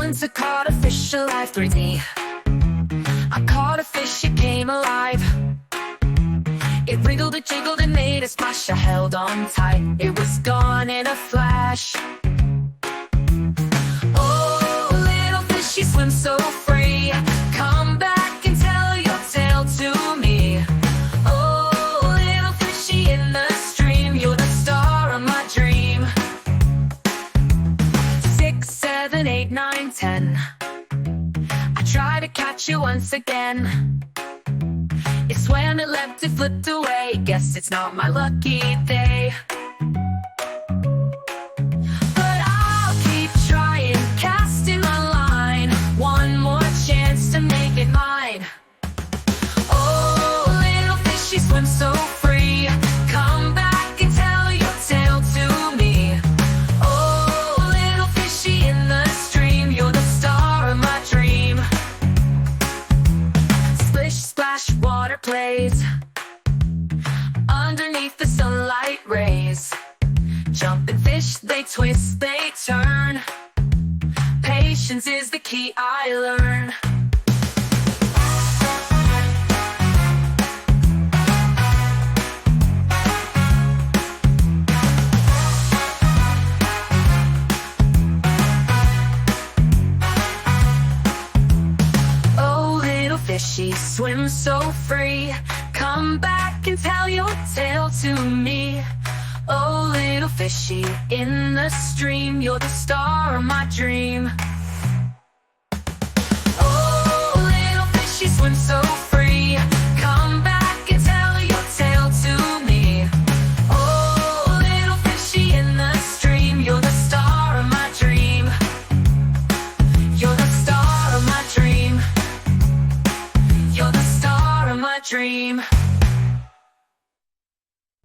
Once I caught a fish alive, 3D. I caught a fish, it came alive. It wriggled, it jiggled, and made a splash. I held on tight, it was gone in a flash. Oh, little fishy, swim so free. Come back and tell your tale to me. Oh, little fishy in the stream, you're the star of my dream. 6, 7, 8, 9, 10. I try to catch you once again. It swam, it leapt, it flipped away. Guess it's not my lucky day. But I'll keep trying, casting my line. One more chance to make it mine. Oh, little fishy, swim so free. Come back and tell your tale to me. Oh, little fishy in the stream, you're the star of my dream. Splish, splash, water plays underneath the sunlight rays. Jumping fish, they twist, they turn. Patience is the key I learn. Oh, little fishy, swim so free. Come back and tell your tale to me. Oh, little fishy in the stream, you're the star of my dream. Oh, little fishy, swim so free. Come back and tell your tale to me. Oh, little fishy in the stream, you're the star of my dream. You're the star of my dream. You're the star of my dream.